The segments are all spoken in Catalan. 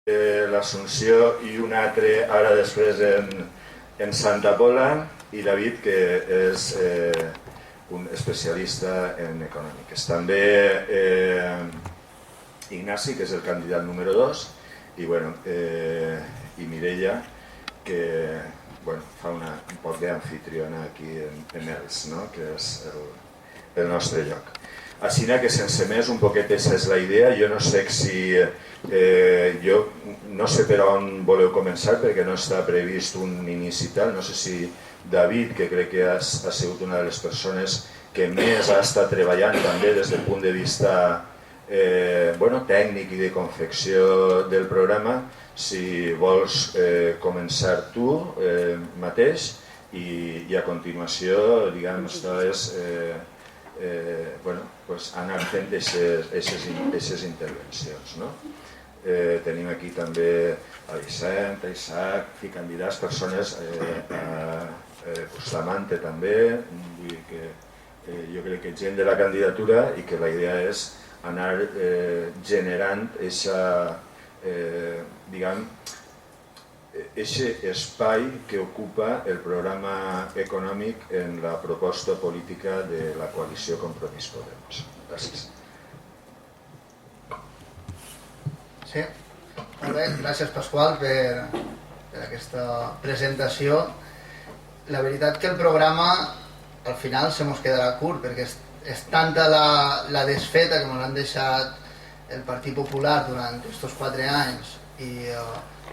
l'Assumpció i un altre ara després en Santa Pola, i David, que és un especialista en econòmiques. També Ignasi, que és el candidat número 2, i Mireia, que fa un poc d'anfitriona aquí en Els, que és el nostre lloc. Així que sense més, un poquet aquesta és la idea. Jo no sé si... jo no sé per on voleu començar, perquè no està previst un inici tal. No sé si David, que crec que ha sigut una de les persones que més ha estat treballant també des del punt de vista tècnic i de confecció del programa, si vols començar tu mateix i a continuació, diguem, anar fent aquestes intervencions. Tenim aquí també a Vicent, a Isaac, candidats, persones, a Bustamante també, jo crec que gent de la candidatura, i que la idea és anar generant aquest espai que ocupa el programa econòmic en la proposta política de la coalició Compromís Podemos. Gràcies. Sí, molt bé, gràcies Pasqual per aquesta presentació. La veritat que el programa al final se mos quedarà curt, perquè és tanta la desfeta que ens han deixat el Partit Popular durant aquests 4 anys i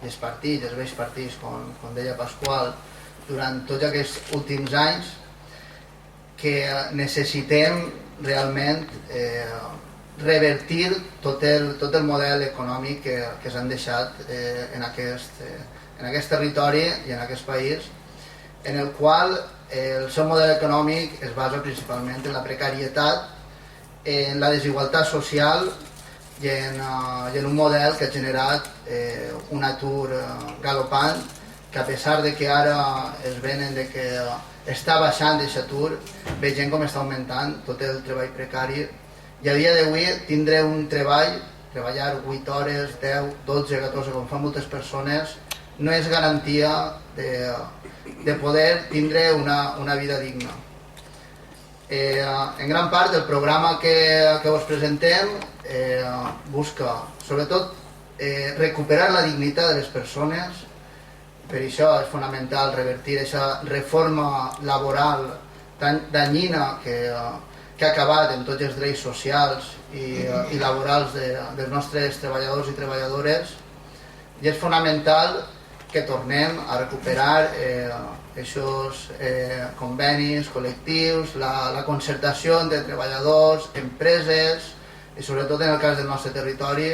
els partits, els vells partits, com deia Pasqual, durant tots aquests últims anys, que necessitem realment revertir tot el model econòmic que s'han deixat en aquest territori i en aquest país, en el qual el seu model econòmic es basa principalment en la precarietat, en la desigualtat social i en un model que ha generat un atur galopant, que a pesar de que ara es venen de que està baixant aquest atur, vegem com està augmentant tot el treball precari, i a dia d'avui tindre un treballar 8 hores, 10, 12, 14, com fan moltes persones, no és garantia de poder tindre una vida digna. En gran part el programa que us presentem busca sobretot recuperar la dignitat de les persones. Per això és fonamental revertir aquesta reforma laboral tan danyina que ha acabat amb tots els drets socials i laborals dels nostres treballadors i treballadores, i és fonamental que tornem a recuperar aquests convenis col·lectius, la concertació entre treballadors, empreses, i sobretot en el cas del nostre territori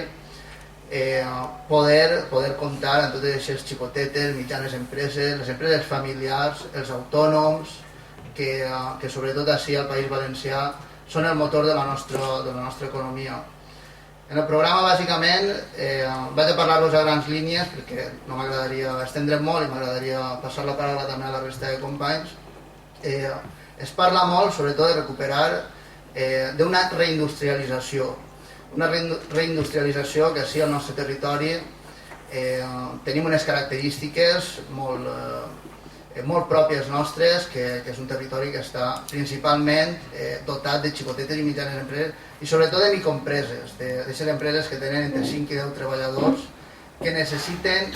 poder comptar amb totes aquestes xicotetes, mitjanes empreses, les empreses familiars, els autònoms, que sobretot així al País Valencià són el motor de la nostra economia. En el programa, bàsicament, vaig a parlar-vos a grans línies perquè no m'agradaria estendre'm molt i m'agradaria passar la paraula també a la resta de companys. Es parla molt, sobretot, de recuperar d'una reindustrialització. Una reindustrialització que així al nostre territori tenim unes característiques molt pròpies nostres, que és un territori que està principalment dotat de xicotetes i mitjanes empreses i sobretot de microempreses, d'aquestes empreses que tenen entre 5 i 10 treballadors, que necessiten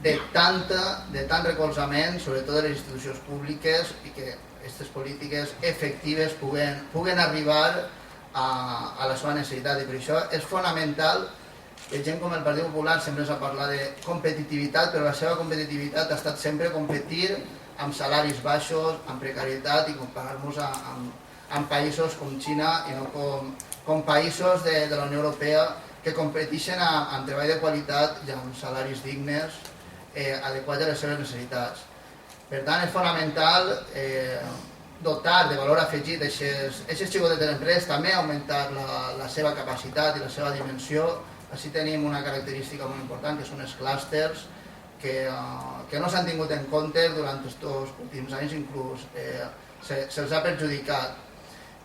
de tant recolzament, sobretot de les institucions públiques, i que aquestes polítiques efectives puguen arribar a la seva necessitat. I per això és fonamental que gent com el Partit Popular sempre s'ha parlat de competitivitat, però la seva competitivitat ha estat sempre competir amb salaris baixos, amb precarietat, i comparar-nos amb països com Xina i no com països de la Unió Europea que competeixen amb treball de qualitat i amb salaris dignes adequats a les seves necessitats. Per tant, és fonamental dotar de valor afegit aquestes xicotetes d'empreses, també augmentar la seva capacitat i la seva dimensió. Així tenim una característica molt important, que són els clústers, que no s'han tingut en compte durant aquests últims anys, inclús se'ls ha perjudicat.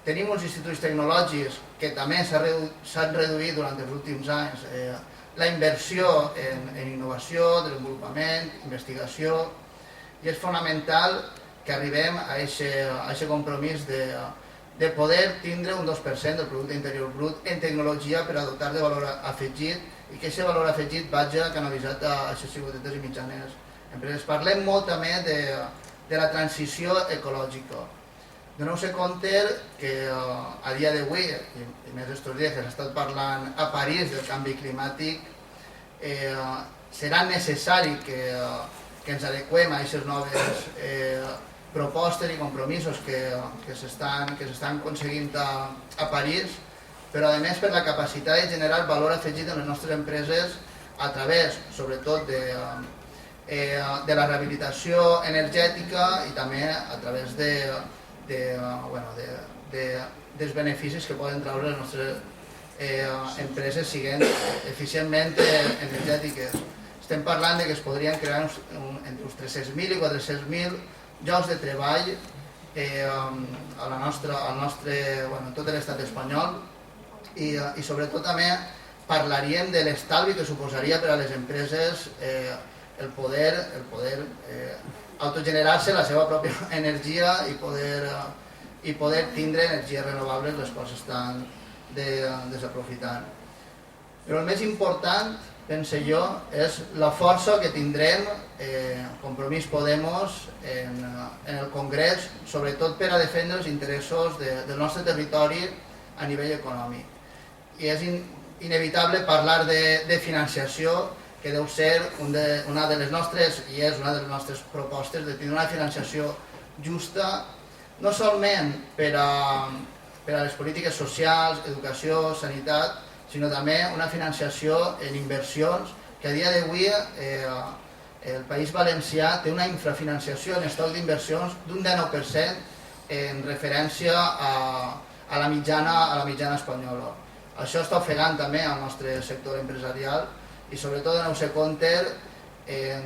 Tenim uns instituts tecnològics que també s'han reduït durant els últims anys. la inversió en innovació, desenvolupament, investigació, i és fonamental que arribem a aquest compromís de poder tindre un 2% del producte interior brut en tecnologia per a dotar de valor afegit i que aquest valor afegit vagi canalitzat a aquestes xicotetes i mitjanes empreses. Parlem molt també de la transició ecològica. Doneu-se compte que a dia d'avui, i més estos dies que s'ha estat parlant a París del canvi climàtic, serà necessari que ens adequem a aquestes noves propostes i compromisos que s'estan aconseguint a París, però a més per la capacitat de generar valor afegit en les nostres empreses a través, sobretot, de la rehabilitació energètica i també a través dels beneficis que poden treure les nostres empreses siguent eficientment energètiques. Estem parlant que es podrien crear entre uns 300.000 i 400.000 llocs de treball en tot l'estat espanyol i sobretot també parlaríem de l'estalvi que suposaria per a les empreses el poder autogenerar-se la seva pròpia energia i poder tindre energies renovables, les quals estan desaprofitant. Però el més important, pense jo, és la força que tindrem Compromís Podemos en el Congrés, sobretot per a defendre els interessos del nostre territori a nivell econòmic. I és inevitable parlar de financiació, que deu ser una de les nostres, i és una de les nostres propostes, de tenir una financiació justa, no solament per a les polítiques socials, educació, sanitat, sinó també una financiació en inversions, que a dia d'avui el País Valencià té una infrafinanciació en estoc d'inversions d'un 19% en referència a la mitjana espanyola. Això està ofegant també al nostre sector empresarial i sobretot doneu-se compte,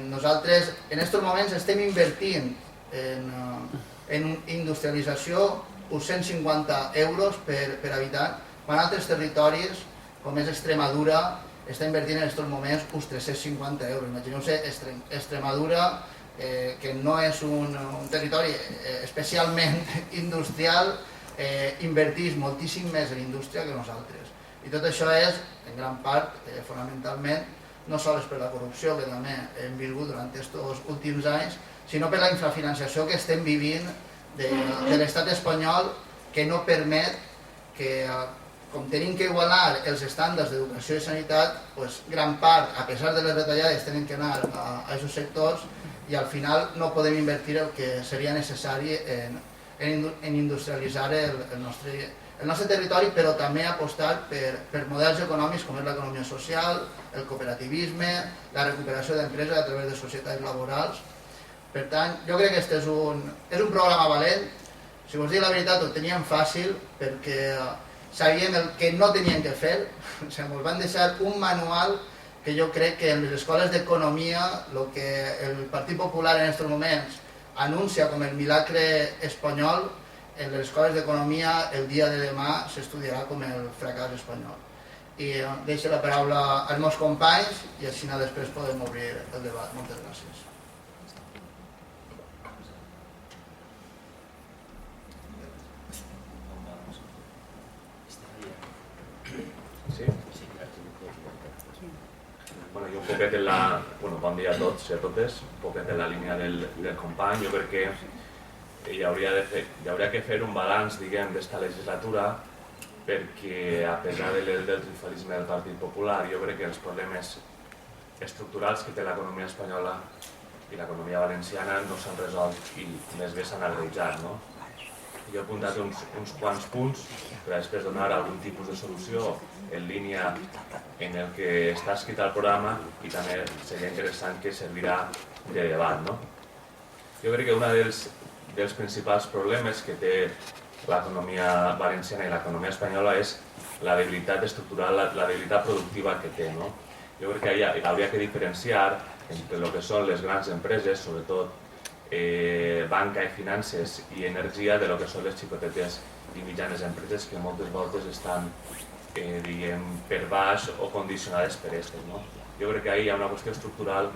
nosaltres en aquests moments estem invertint en industrialització uns 150 euros per habitant, quan altres territoris, com és Extremadura, està invertint en aquests moments uns 350 euros. Imagineu-se Extremadura, que no és un territori especialment industrial, inverteix moltíssim més en indústria que nosaltres. I tot això és, en gran part, fonamentalment, no sols per la corrupció que també hem viscut durant aquests últims anys, sinó per la infrafinanciació que estem vivint de l'estat espanyol, que no permet que, com tenim que igualar els estàndards d'educació i sanitat, gran part, a pesar de les retallades, tenen que anar a aquests sectors i al final no podem invertir el que seria necessari en industrialitzar el nostre territori, però també apostar per models econòmics com és l'economia social, el cooperativisme, la recuperació d'empreses a través de societats laborals. Per tant, jo crec que aquest és un programa valent. Si vos dic la veritat, ho teníem fàcil perquè sabíem el que no teníem que fer. Ens van deixar un manual que jo crec que en les escoles d'economia, el que el Partit Popular en aquests moments anuncia com el milagre espanyol, en les escoles d'economia el dia de demà s'estudiarà com el fracàs espanyol. I deixo la paraula als meus companys i així després podem obrir el debat. Moltes gràcies. Sí? Bueno, jo un poquet en la... Bon dia a tots i a totes. Un poquet en la línia del company. Jo crec que hi hauria que fer un balanç, diguem, d'esta legislatura perquè, a pesar del triomfalisme del Partit Popular, jo crec que els problemes estructurals que té l'economia espanyola i l'economia valenciana no s'han resolt i més bé s'han agreujat, no? Jo he apuntat uns quants punts per després donar algun tipus de solució en línia en el que està escrit al programa i també seria interessant que servirà de debat, no? Jo crec que un dels principals problemes que té l'economia valenciana i l'economia espanyola és la debilitat estructural, la debilitat productiva que té, no? Jo crec que hauria que diferenciar entre el que són les grans empreses, sobretot banca i finances i energia, de lo que són les xicotetes i mitjanes empreses que moltes voltes estan per baix o condicionades per aquestes. Jo crec que ahí hi ha una qüestió estructural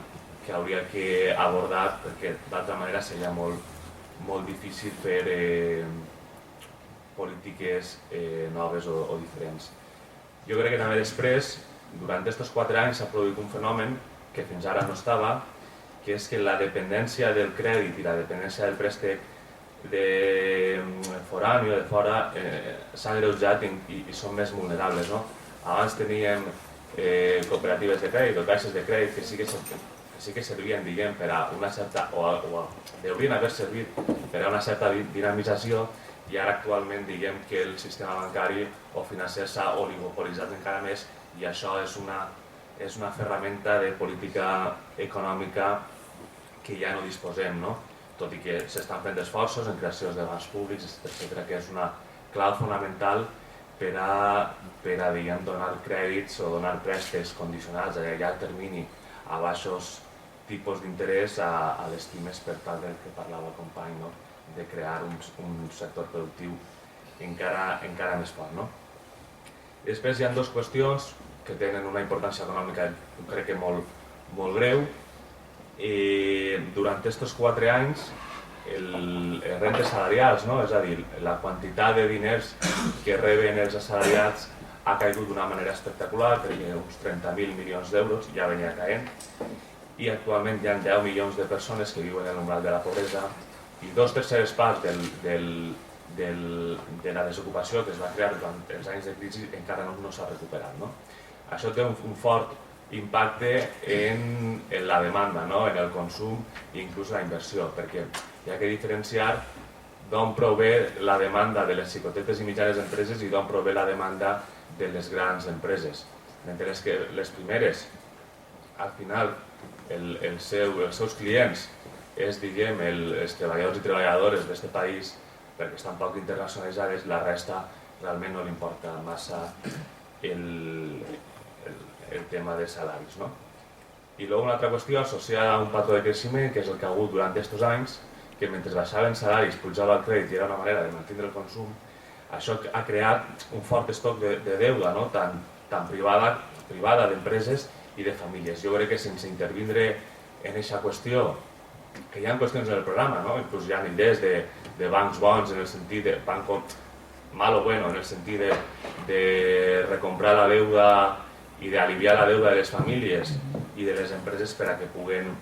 que hauria que abordar, perquè d'altra manera seria molt difícil fer polítiques noves o diferents. Jo crec que també després, durant aquests 4 anys, s'ha produït un fenomen que fins ara no estava, que és que la dependència del crèdit i la dependència del préstec de forani o de fora s'ha agreujat i són més vulnerables. Abans teníem cooperatives de crèdit o caixes de crèdit que sí que servien per a una certa, o haurien d'haver servit per a una certa dinamització, i ara actualment diguem que el sistema bancari o financer s'ha oligopolitzat encara més i això és una ferramenta de política econòmica que ja no disposem, tot i que s'estan fent esforços en creacions de bancs públics, etc., que és una clau fonamental per a donar crèdits o donar préstecs condicionats a llarg termini a baixos tipus d'interès a les pimes, per tal del que parlava el company, de crear un sector productiu encara més fort. Després hi ha 2 qüestions que tenen una importància econòmica, crec que molt greu. Durant aquests 4 anys, les rentes salarials, és a dir, la quantitat de diners que reben els assalariats ha caigut d'una manera espectacular, perquè uns 30.000 milions d'euros, ja venia caent, i actualment hi ha 10 milions de persones que viuen en l'umbral de la pobresa i 2/3 parts de la desocupació que es va crear durant els anys de crisi encara no s'ha recuperat. Això té un fort impacte en la demanda, en el consum i inclús la inversió, perquè hi ha que diferenciar d'on prové la demanda de les xicotetes i mitjanes empreses i d'on prové la demanda de les grans empreses. Mentre que les primeres, al final, els seus clients és, diguem, els treballadors i treballadores d'aquest país, perquè estan poc internacionalitzades, la resta realment no li importa massa el tema de salaris. I després una altra qüestió associada a un patró de creixement, que és el que ha hagut durant aquests anys, que mentre baixaven salaris pujava el crèdit i era una manera de mantenir el consum, això ha creat un fort estoc de deuda, tant privada d'empreses i de famílies. Jo crec que sense intervindre en aquesta qüestió, que hi ha qüestions en el programa, inclús hi ha idees de bancs bons en el sentit de banc mal o bueno, en el sentit de recomprar la deuda i d'aliviar la deuda de les famílies i de les empreses per a que puguen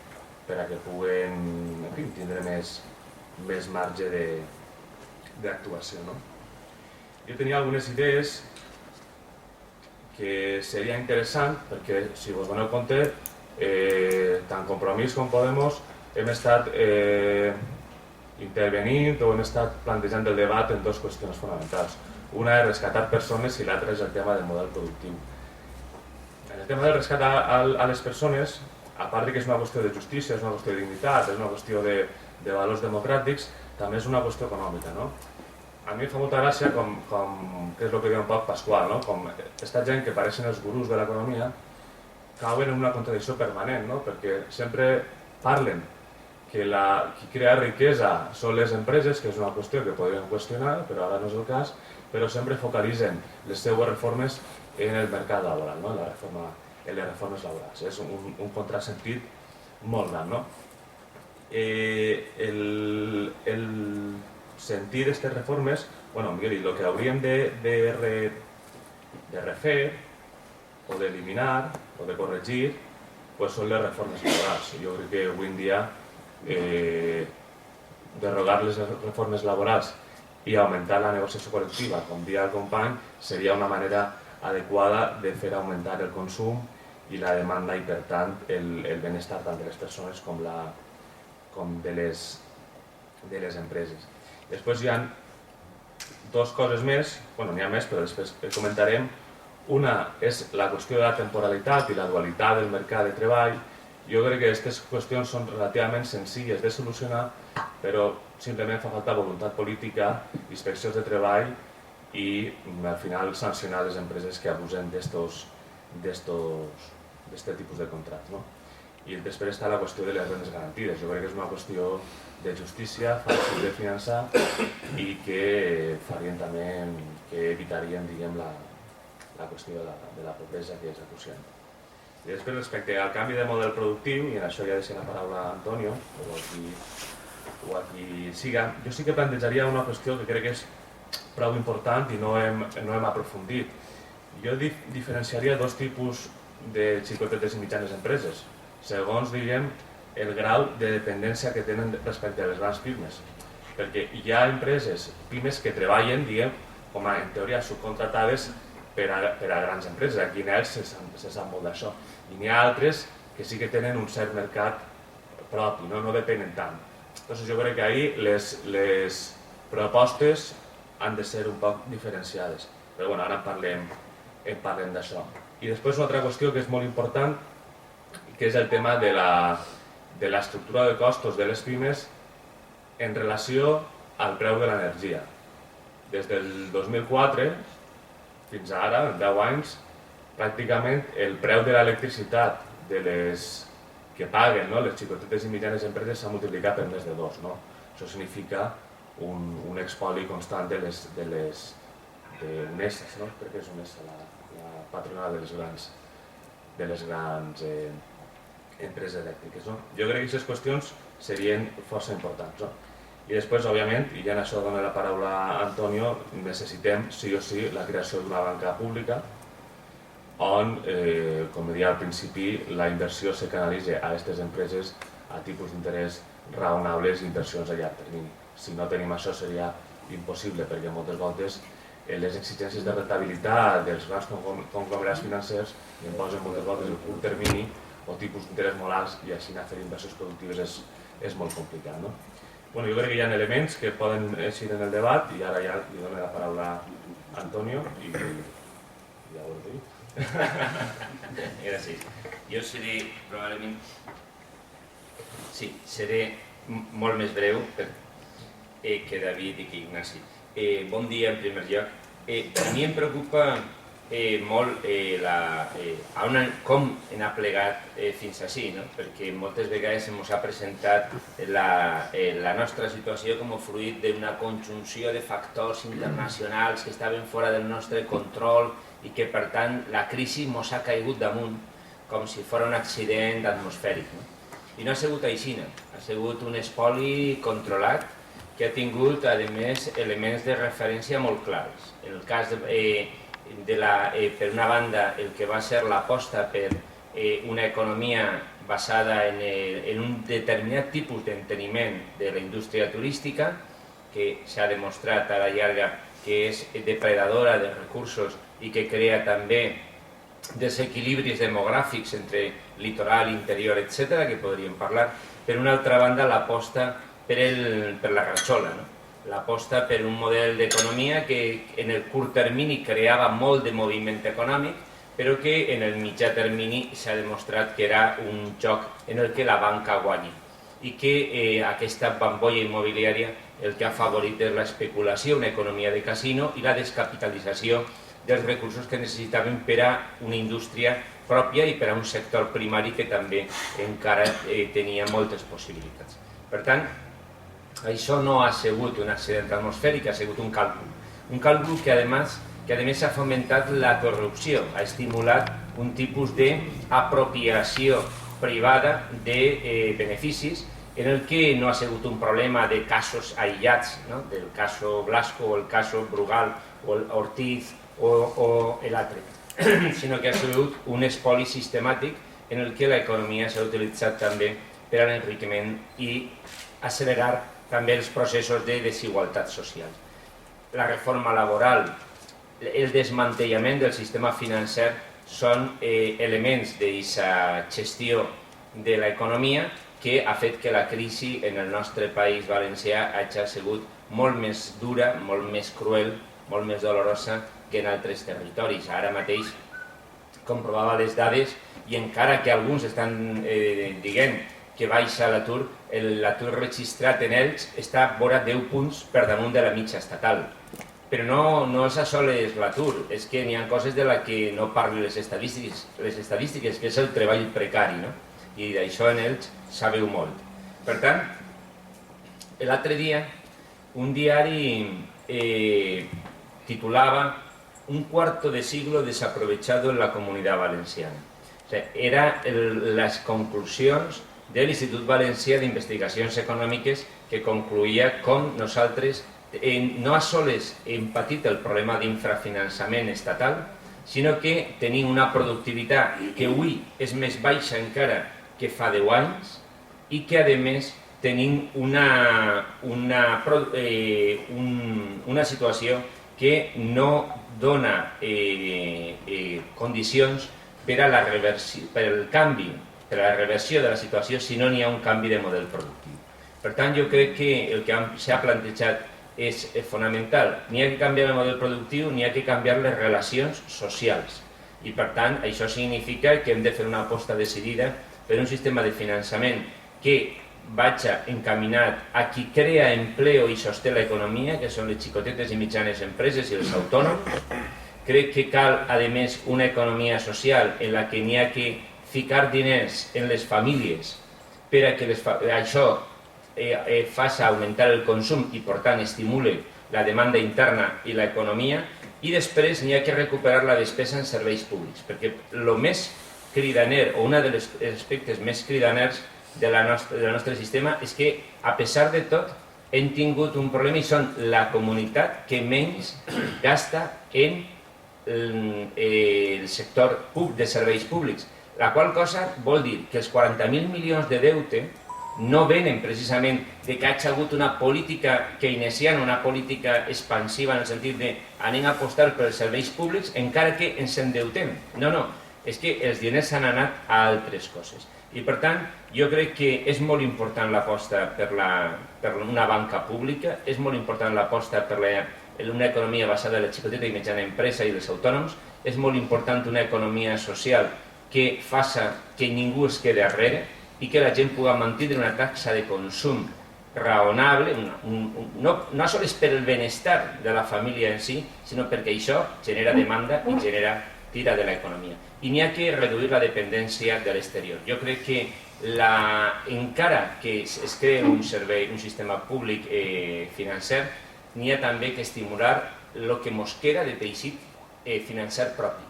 tindre més marge d'actuació. Jo tenia algunes idees que seria interessant, perquè si vos doneu compte, tant Compromís com Podemos hem estat intervenint o hem estat plantejant el debat en 2 qüestions fonamentals. Una és rescatar persones i l'altra és el tema del model productiu. En el tema del rescat a les persones, a part que és una qüestió de justícia, és una qüestió de dignitat, és una qüestió de valors democràtics, també és una qüestió econòmica. A mi em fa molta gràcia, que és el que diu un poc Pasqual, com aquesta gent que pareixen els gurús de l'economia cauen en una contradicció permanent, perquè sempre parlen que qui crea riquesa són les empreses, que és una qüestió que podríem qüestionar, però ara no és el cas, però sempre focalitzen les seues reformes en el mercat laboral, en les reformes laborals. És un contrasentit molt gran. El sentit d'aquestes reformes, millor dit, el que hauríem de refer o d'eliminar o de corregir són les reformes laborals. Jo crec que avui en dia derogar les reformes laborals i augmentar la negociació col·lectiva, com dia el company, seria una manera adequada de fer augmentar el consum i la demanda i, per tant, el benestar tant de les persones com de les empreses. Després hi ha 2 coses més, n'hi ha més, però després comentarem. Una és la qüestió de la temporalitat i la dualitat del mercat de treball. Jo crec que aquestes qüestions són relativament senzilles de solucionar, però simplement fa falta voluntat política, inspeccions de treball i al final sancionar les empreses que abusen d'aquest tipus de contracte. I després està la qüestió de les rendes garantides. Jo crec que és una qüestió de justícia, fàcil de finançar i que farien també, que evitarien, diguem, la qüestió de la pobresa que és acuciant. I després, respecte al canvi de model productiu, i en això ja deixo la paraula a Antonio, o a qui siga, jo sí que plantejaria una qüestió que crec que és prou important i no hem aprofundit. Jo diferenciaria dos tipus de xicotetes i mitjanes empreses, segons, diguem, el grau de dependència que tenen respecte a les grans pimes. Perquè hi ha empreses, pimes, que treballen, diguem, com a, en teoria, subcontratades per a grans empreses. Aquí en ells se sap molt d'això. I n'hi ha altres que sí que tenen un cert mercat propi, no depenen tant. Llavors jo crec que ahir les propostes han de ser un poc diferenciades. Però bueno, ara en parlem d'això. I després una altra qüestió que és molt important, que és el tema de l'estructura de costos de les pimes en relació al preu de l'energia. Des del 2004 fins ara, en 10 anys, pràcticament el preu de l'electricitat de les que paguen les xicotetes i mitjanes empreses s'ha multiplicat per més de 2. Això significa un expoli constant de UNESA, crec que és UNESA, la patronal de les grans empreses elèctriques. Jo crec que aquestes qüestions serien força importants. I després, òbviament, i ja en això dono la paraula a Antonio, necessitem, sí o sí, la creació d'una banca pública on, com deia al principi, la inversió se canalitza a aquestes empreses a tipus d'interès raonables i inversions a llarg termini. Si no tenim això seria impossible, perquè moltes voltes les exigències de rentabilitat dels grans conglomerats financers imposen moltes voltes el curt termini o tipus d'interès molt alts i així anar a fer inversions productives és molt complicat. Jo crec que hi ha elements que poden eixir en el debat i ara ja li dono la paraula a Antonio i ja ho he dit. Gràcies. Jo seré probablement... Sí, seré molt més breu que David i que Ignasi. Bon dia en primer lloc. A mi em preocupa molt com hem plegat fins així, perquè moltes vegades ens ha presentat la nostra situació com a fruit d'una conjunció de factors internacionals que estaven fora del nostre control i que per tant la crisi ens ha caigut damunt com si fos un accident atmosfèric. I no ha sigut així, ha sigut un espoli controlat que ha tingut, a més, elements de referència molt clars. En el cas per una banda, el que va ser l'aposta per una economia basada en un determinat tipus d'enteniment de la indústria turística, que s'ha demostrat a la llarga que és depredadora de recursos i que crea també desequilibris demogràfics entre litoral, interior, etc., que podríem parlar. Per una altra banda, l'aposta per la ratxola, l'aposta per un model d'economia que en el curt termini creava molt de moviment econòmic, però que en el mitjà termini s'ha demostrat que era un joc en el que la banca guanyi i que aquesta bombolla immobiliària el que ha favorit és l'especulació, una economia de casino i la descapitalització dels recursos que necessitaven per a una indústria pròpia i per a un sector primari que també encara tenia moltes possibilitats. Per tant, això no ha sigut un accident atmosfèric, ha sigut un càlcul. Un càlcul que, a més, ha fomentat la corrupció, ha estimulat un tipus d'apropiació privada de beneficis en el que no ha sigut un problema de casos aïllats, del cas Blasco o el cas Brugal o Ortiz o l'altre, sinó que ha sigut un espoli sistemàtic en el que l'economia s'ha utilitzat també per a l'enriquiment i accelerar també els processos de desigualtat social. La reforma laboral, el desmantellament del sistema financer són elements d'aquesta gestió de l'economia que ha fet que la crisi en el nostre país valencià hagi sigut molt més dura, molt més cruel, molt més dolorosa que en altres territoris. Ara mateix comprovava les dades i encara que alguns estan dient que baixa l'atur, l'atur registrat en ells està vora 10 punts per damunt de la mitja estatal. Però no és això l'atur, és que n'hi ha coses de les que no parlen les estadístiques, que és el treball precari, i d'això en ells sabeu molt. Per tant, l'altre dia un diari titulava un cuarto de siglo desaprovechado en la Comunitat Valenciana. O sea, eren les conclusions de l'Institut Valencià d'Investigacions Econòmiques que concluïa com nosaltres no a soles hem patit el problema d'infrafinançament estatal, sinó que tenim una productivitat que avui és més baixa encara que fa 10 anys i que, a més, tenim una situació que no dona condicions per a la reversió de la situació si no n'hi ha un canvi de model productiu. Per tant, jo crec que el que s'ha plantejat és fonamental. N'hi ha que canviar el model productiu, n'hi ha que canviar les relacions socials. I per tant, això significa que hem de fer una aposta decidida per un sistema de finançament que vagi encaminat a qui crea empleo i sosté l'economia, que són les xicotetes i mitjanes empreses i els autònoms. Crec que cal, a més, una economia social en la que n'hi ha que ficar diners en les famílies per a que això faci augmentar el consum i, per tant, estimule la demanda interna i l'economia, i després n'hi ha que recuperar la despesa en serveis públics, perquè el més cridaner, o un dels aspectes més cridaners del nostre sistema és que, a pesar de tot, hem tingut un problema i són la comunitat que menys gasta en el sector de serveis públics, la qual cosa vol dir que els 40.000 milions de deute no venen precisament de que hagi hagut una política keynesiana, una política expansiva en el sentit de anem a apostar pels serveis públics encara que ens endeutem. No, no, és que els diners s'han anat a altres coses. I per tant, jo crec que és molt important l'aposta per una banca pública, és molt important l'aposta per una economia basada en la xicoteta i mitjana empresa i els autònoms, és molt important una economia social que faci que ningú es quedi darrere i que la gent pugui mantenir una taxa de consum raonable, no sols per el benestar de la família en si, sinó perquè això genera demanda i genera tira de l'economia. I n'hi ha que reduir la dependència de l'exterior. Jo crec que encara que es crea un sistema públic financer, n'hi ha també que estimular el que ens queda de teixit financer propi.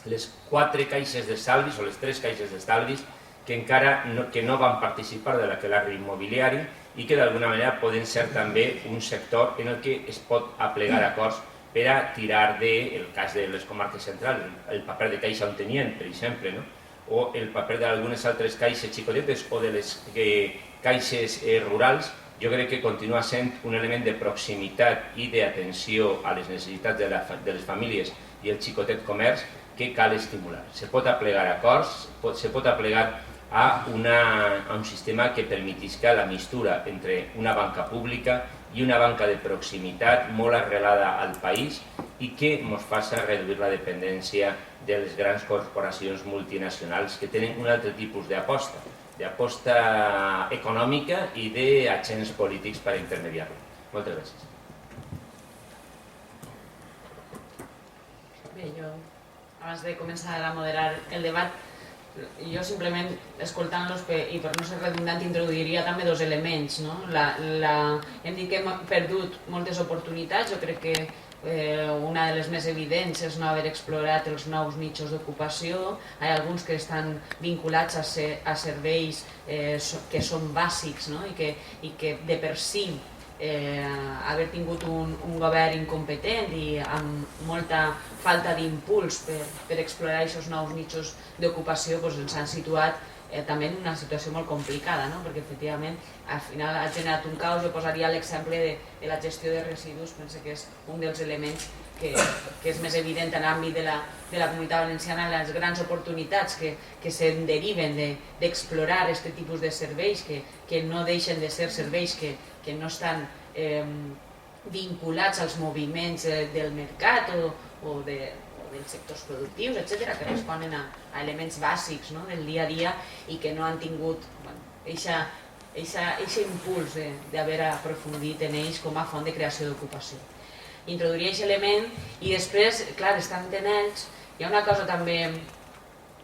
Les 4 caixes d'estalvis o les 3 caixes d'estalvis que encara no van participar de l'aquelarre immobiliari i que d'alguna manera poden ser també un sector en el que es pot aplegar acords per a tirar del cas de les comarques centrals, el paper de caixa on tenien, per exemple, o el paper d'algunes altres caixes xicotetes o de les caixes rurals. Jo crec que continua sent un element de proximitat i d'atenció a les necessitats de les famílies i el xicotet comerç que cal estimular. Se pot aplegar acords, se pot aplegar a un sistema que permetisca la mistura entre una banca pública i una banca de proximitat molt arrelada al país i que ens faci reduir la dependència de les grans corporacions multinacionals que tenen un altre tipus d'aposta econòmica i d'agents polítics per intermediar-la. Moltes gràcies. Bé, jo, abans de començar a moderar el debat, jo simplement, escoltant-los, i per no ser redundant, introduiria també 2 elements. Hem dit que hem perdut moltes oportunitats. Jo crec que una de les més evidents és no haver explorat els nous nichos d'ocupació. Hi ha alguns que estan vinculats a serveis que són bàsics i que de per si haver tingut un govern incompetent i amb molta falta d'impuls per explorar aquests nous nichos d'ocupació ens han situat també en una situació molt complicada, perquè efectivament al final ha generat un caos. Jo posaria l'exemple de la gestió de residus, penso que és un dels elements que és més evident en l'àmbit de la Comunitat Valenciana, les grans oportunitats que se'n deriven d'explorar aquest tipus de serveis que no deixen de ser serveis que no estan vinculats als moviments del mercat o dels sectors productius, etc., que responen a elements bàsics del dia a dia i que no han tingut aquest impuls d'haver aprofundit en ells com a font de creació d'ocupació. Introduiria aquest element i després, clar, estant en ells, hi ha una cosa també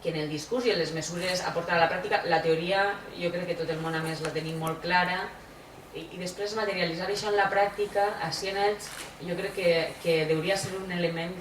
que en el discurs i en les mesures a portar a la pràctica, la teoria jo crec que tot el món a més la tenim molt clara, i després materialitzar això en la pràctica, així en ells, jo crec que hauria ser un element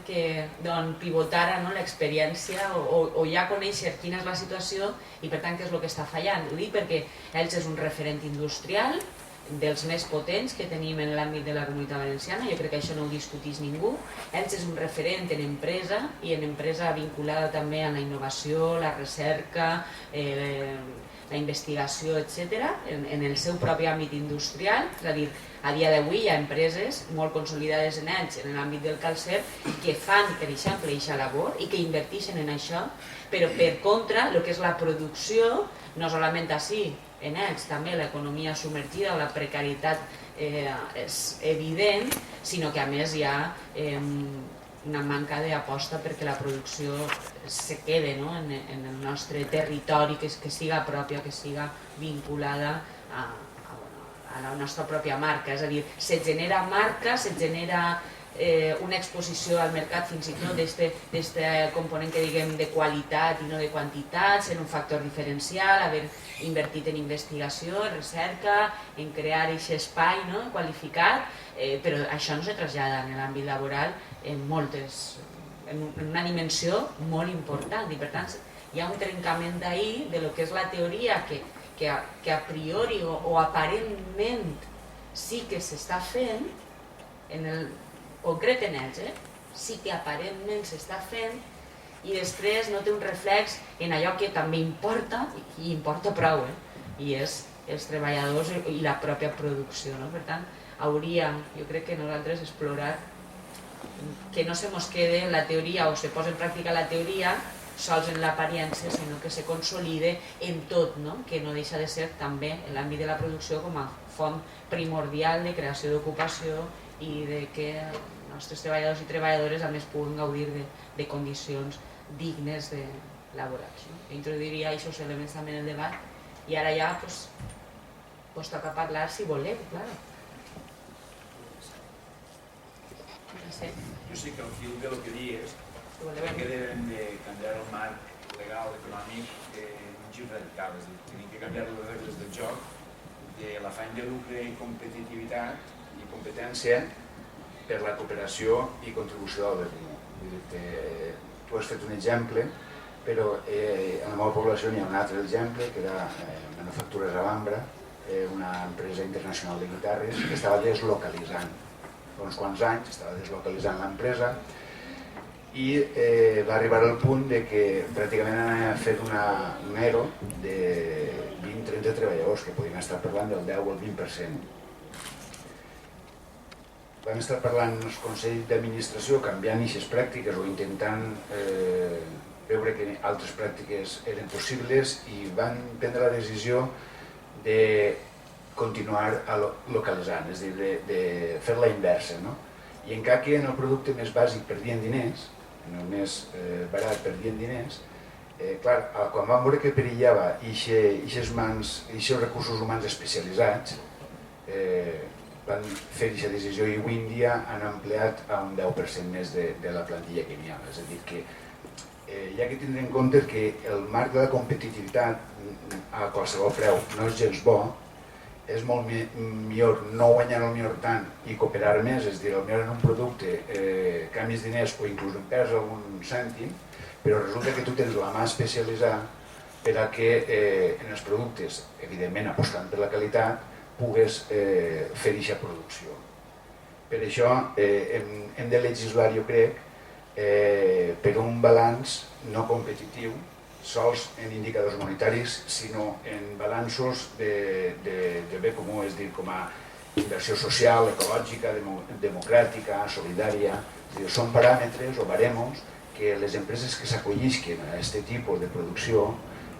d'on pivotara l'experiència o ja conèixer quina és la situació i per tant què és el que està fallant. Ho dic perquè ells és un referent industrial dels més potents que tenim en l'àmbit de la Comunitat Valenciana, jo crec que això no ho discutís ningú. Ells és un referent en empresa i en empresa vinculada també a la innovació, la recerca, la investigació, etc., en el seu propi àmbit industrial. És a dir, a dia d'avui hi ha empreses molt consolidades en ells, en l'àmbit del calcer, que fan, per exemple, aquesta labor i que inverteixen en això, però per contra, el que és la producció, no solament així, en ells també l'economia submergida o la precarietat és evident, sinó que a més hi ha una manca d'aposta perquè la producció se quede en el nostre territori, que siga pròpia, que siga vinculada a la nostra pròpia marca. És a dir, se genera marca, se genera una exposició al mercat fins i tot d'aquest component que diguem de qualitat i no de quantitat, sent un factor diferencial, haver invertit en investigació, en recerca, en crear aquest espai qualificat, però això no se trasllada en l'àmbit laboral en una dimensió molt important i per tant hi ha un trencament d'ahir de lo que és la teoria que a priori o aparentment sí que s'està fent concret en ells, sí que aparentment s'està fent i després no té un reflex en allò que també importa i importa prou, i és els treballadors i la pròpia producció. Per tant, hauria, jo crec que nosaltres explorar que no se mos quede en la teoria o se posa en pràctica la teoria sols en l'apariència, sinó que se consolide en tot, que no deixa de ser també en l'àmbit de la producció com a font primordial de creació d'ocupació i de que els nostres treballadors i treballadores a més puguen gaudir de condicions dignes laborals. Introduiria aquests elements també en el debat i ara ja toca parlar si voleu, clar. Jo sé que al fil de lo que dius que deben de canviar el marc legal, econòmic, un gir radical, és a dir, tenim que canviar les regles del joc de l'afany de lucre i competitivitat i competència per la cooperació i contribució al bé comú. Tu has fet un exemple, però en la meva població n'hi ha un altre exemple, que era Manufactures Alhambra, una empresa internacional de guitarres que estava deslocalitzant. Fa uns quants anys estava deslocalitzant l'empresa i va arribar al punt que pràcticament han fet un ERO de 20-30 treballadors, que podien estar parlant del 10 o el 20%. Vam estar parlant amb els consells d'administració, canviant aquestes pràctiques o intentant veure que altres pràctiques eren possibles i van prendre la decisió de continuar localitzant, és a dir, de fer la inversa. I encara que en el producte més bàsic perdien diners, en el més barat perdien diners, clar, quan vam veure que perillava aquests recursos humans especialitzats, van fer aquesta decisió i avui en dia han ampliat a un 10% més de la plantilla que n'hi ha. És a dir, que hi ha que tindre en compte que el marc de la competitivitat a qualsevol preu no és gens bo, és molt millor no guanyar el millor tant i cooperar més, és a dir, potser en un producte canvis diners o inclús en perds algun cèntim, però resulta que tu tens la mà especialitzada per a que en els productes, evidentment apostant per la qualitat, pugues fer aquesta producció. Per això hem de legislar, jo crec, per un balanç no competitiu, sols en indicadors monetaris, sinó en balanços de bé comú, és a dir, com a inversió social, ecològica, democràtica, solidària. Són paràmetres o baremos que les empreses que s'acollisquen a aquest tipus de producció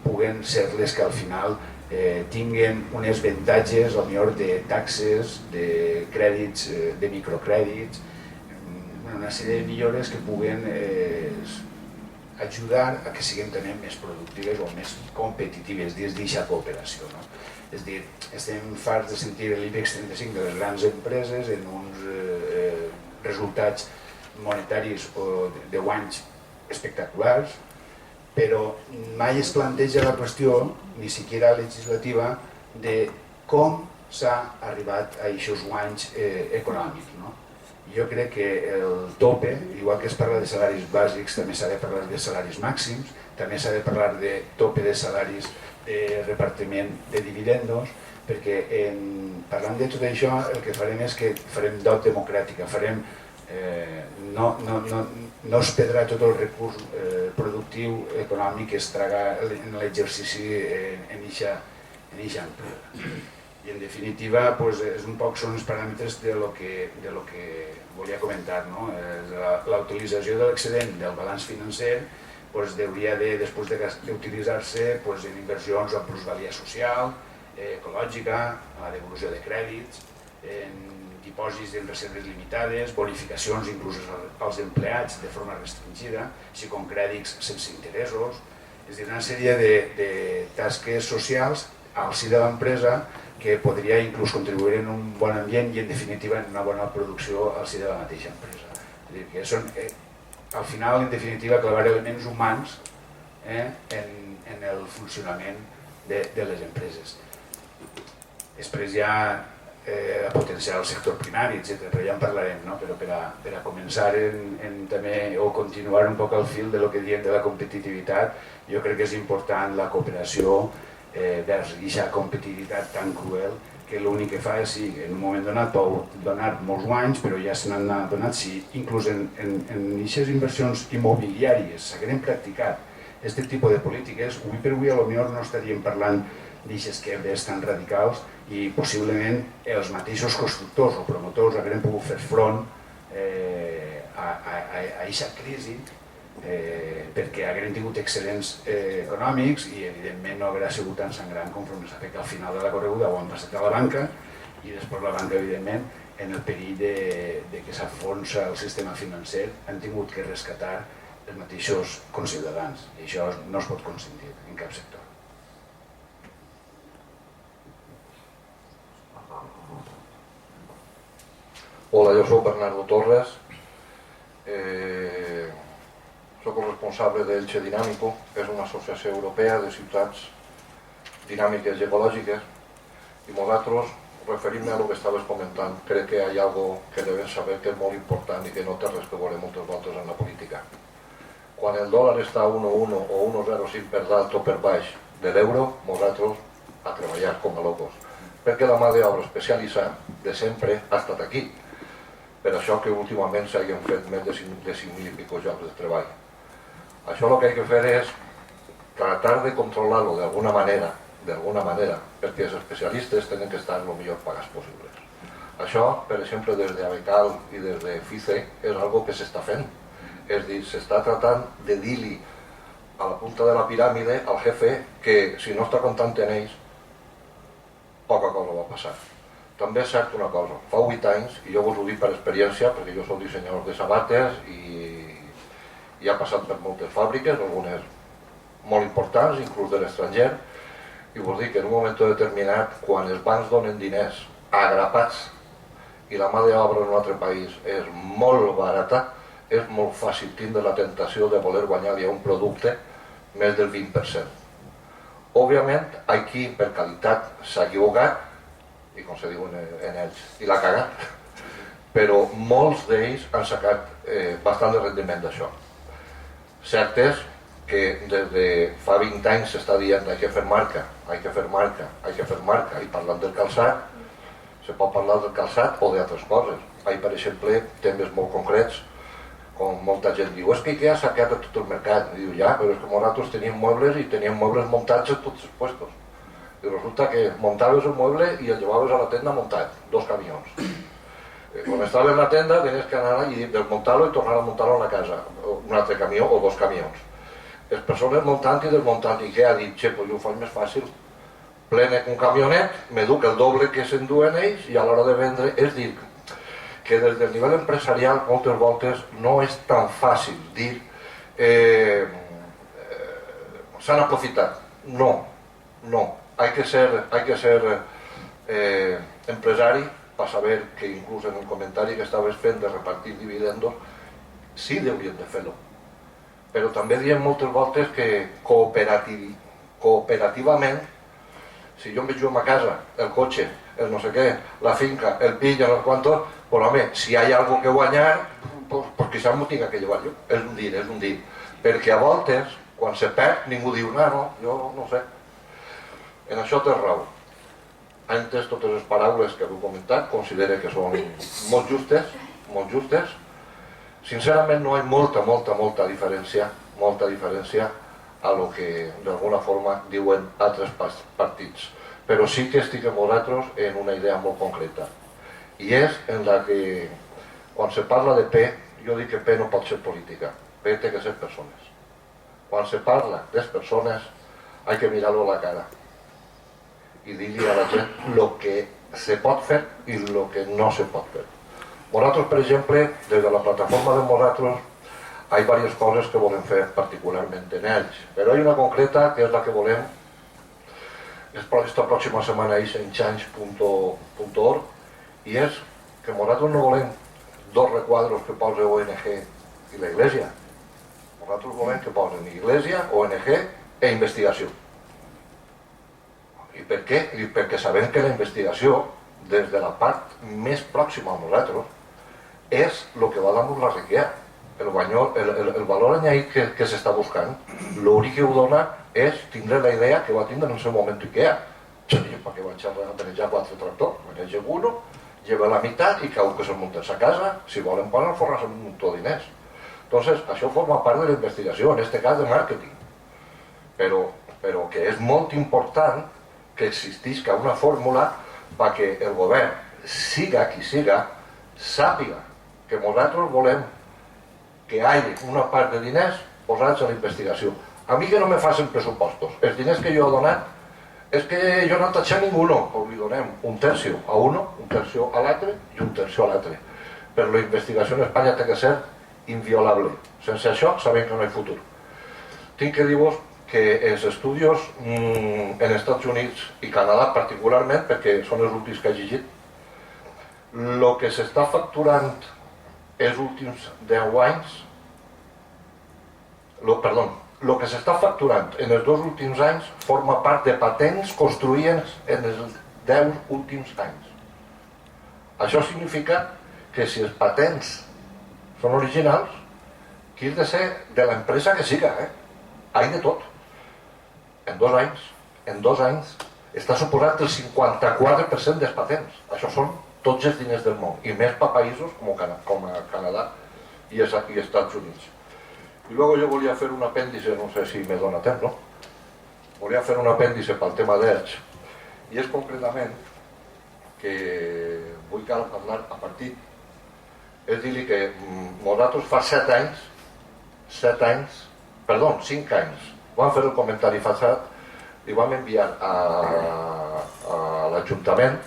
puguen ser les que al final tinguen uns avantatges, potser de taxes, de crèdits, de microcrèdits, una sèrie de millores que puguen ajudar a que siguem també més productives o més competitives dins d'aquesta cooperació. És a dir, estem farts de sentir l'IBEX 35 de les grans empreses en uns resultats monetaris o de guanys espectaculars, però mai es planteja la qüestió, ni siquiera legislativa, de com s'ha arribat a aquests guanys econòmics. No? Jo crec que el tope, igual que es parla de salaris bàsics, també s'ha de parlar de salaris màxims, també s'ha de parlar de tope de salaris de repartiment de dividendos, perquè parlant de tot això el que farem és que farem dot democràtica, no es perdrà tot el recurs productiu econòmic que es traga en l'exercici en eixa empresa. I en definitiva és un poc són els paràmetres de lo que volia comentar. La utilització de l'excedent del balanç financer hauria de, després d'utilitzar-se en inversions en plusvalia social, ecològica, la devolució de crèdits, en dipòsits en reserves limitades, bonificacions inclús als empleats de forma restringida, així com crèdits sense interessos, és a dir, una sèrie de tasques socials al si de l'empresa que podria inclús contribuir en un bon ambient i en definitiva en una bona producció al si de la mateixa empresa. És a dir, que són, al final, en definitiva, clavar elements humans en el funcionament de les empreses. Després hi ha a potenciar el sector primari, etc. Però ja en parlarem, no? Però per a començar també, o continuar un poc al fil de lo que diem de la competitivitat, jo crec que és important la cooperació vers aquesta competitivitat tan cruel que l'únic que fa és, sí, en un moment donat pot donar molts guanys, però ja se n'han donat, sí, inclús en aquestes inversions immobiliàries s'hagueren practicat aquest tipus de polítiques, avui per avui potser no estaríem parlant d'aixes quebres tan radicals i possiblement els mateixos constructors o promotors hagueren pogut fer front a aquesta crisi perquè hagueren tingut excedents econòmics i evidentment no haurà sigut tan sangrant conforme s'ha fet que al final de la correguda ho han passat a la banca i després la banca evidentment en el perill de que s'enfonsa el sistema financer han tingut que rescatar els mateixos conciutadans i això no es pot consentir en cap sector. Hola, jo soc Bernardo Torres, soc el responsable d'Elche Dinàmico, que és una associació europea de ciutats dinàmiques i ecològiques, i nosaltres, referint-me a el que estaves comentant, crec que hi ha algo que devem saber que és molt important i que no té res que veure moltes voltes en la política. Quan el dòlar està a 1,1 o 1,05 per dalt o per baix de l'euro, nosaltres a treballar com a locos, perquè la mà d'obra especialitzada de sempre ha estat aquí. Per això que últimament s'hagin fet més de 5.000 i pico llocs de treball. Això el que hay que fer és tratar de controlar-lo d'alguna manera, perquè els especialistes tenen que estar el millor pagats possibles. Això, per exemple, des d'Abecal i des de FICE és algo que s'està fent. És a dir, s'està tratant de dir-li a la punta de la piràmide al jefe que si no està comptant en ells, poca cosa va passar. També és cert una cosa, fa 8 anys, i jo vos ho dic per experiència, perquè jo soc dissenyador de sabates i ha passat per moltes fàbriques, algunes molt importants, inclús de l'estranger, i vos dic que en un moment determinat, quan els bancs donen diners agrapats i la mà d'obra en un altre país és molt barata, és molt fàcil tindre la tentació de voler guanyar-li a un producte més del 20%. Òbviament, aquí per qualitat s'ha equivocat, i com se diu en ells, i l'ha cagat, però molts d'ells han sacat bastant de rendiment d'això. Cert és que des de fa 20 anys s'està dient hay que fer marca, i parlant del calçat, se pot parlar del calçat o d'altres coses. Hi, per exemple, temes molt concrets, com molta gent diu, és que IKEA s'ha quedat a tot el mercat. I diu, ja, però és que nosaltres teníem mobles i teníem mobles muntats en tots els puestos. I resulta que muntaves el mueble i el llevaves a la tenda muntat, 2 camions. Quan estaves en la tenda tenies que anar allí, desmuntar-lo i tornar a muntar-lo a la casa, un altre camió o 2 camions. Les persones muntant i desmuntant, i què ha dit? Xe, doncs jo ho faig més fàcil. Plene un camionet, m'educ el doble que s'enduen ells i a l'hora de vendre, és dir, que des del nivell empresarial moltes voltes no és tan fàcil dir s'han aprofitat. No. Hay que ser empresari per saber que inclús en el comentari que estaves fent de repartir dividendos sí haurien de fer-lo. Però també diem moltes voltes que cooperativament, si jo em veig a casa el cotxe el no sé què, la finca, el pillo, no sé quanto, pues home, si hi ha algo que guanyar, pues quizás m'ho tinc que llevar jo. És un dir. Perquè a voltes, quan se perd, ningú diu, no, jo no sé. En això té raó. Ha entès totes les paraules que heu comentat, considera que són molt justes. Sincerament no hi ha molta diferència a lo que d'alguna forma diuen altres partits. Però sí que estic amb vosaltres en una idea molt concreta. I és en la que, quan se parla de P, jo dic que P no pot ser política, P té que ser persones. Quan se parla de persones, hay que mirar-lo a la cara i dir-li a la gent el que se pot fer i el que no se pot fer. Nosaltres, per exemple, des de la plataforma de nosaltres, hi ha diverses coses que volem fer particularment en ells, però hi ha una concreta que és la que volem. Esta pròxima setmana és en change.org i és que nosaltres no volem dos requadros que posa ONG i la Iglesia. Nosaltres volem que posen Iglesia, ONG e investigació. I per què? Perquè sabem que la investigació, des de la part més pròxima a nosaltres, és el que va damunt la riquesa. El valor añadit que s'està buscant, l'únic que ho dona és tindre la idea que va tindre en el seu moment IKEA. Perquè vaig a manejar 4 tractors, maneja uno, lleva la meitat i cau que se'l munten a casa, si volen poden forrar-se un muntó de diners. Entonces, això forma part de la investigació, en aquest cas de màrqueting. Però que és molt important que existisca una fórmula perquè el govern, siga qui siga, sàpiga que nosaltres volem que hi hagi una part de diners posats a la investigació. A mi que no me facin pressupostos. Els diners que jo he donat és que jo no he tatxat ningú, doncs li donem un tercio a uno, un tercio a l'altre i un tercio a l'altre. Però la investigació en Espanya té que ser inviolable. Sense això sabem que no hi ha futur. Tinc que dir-vos que els estudis en Estats Units i Canadà particularment, perquè són els últims que he llegit, el que s'està facturant els últims 10 anys, el que s'està facturant en els 2 últims anys forma part de patents construïdes en els 10 últims anys. Això significa que si els patents són originals, que has de ser de l'empresa que siga, hi de tot. En 2 anys, està suposat el 54% dels patents. Això són tots els diners del món, i més per països com Canadà i Estats Units. I luego jo volia fer un apèndice, no sé si me dona temps, no? Volia fer un apèndice pel tema d'Elx, i és concretament que vull que ara parlar a partir, és dir-li que nosaltres fa 5 anys, vam fer el comentari passat, i vam enviar a l'Ajuntament,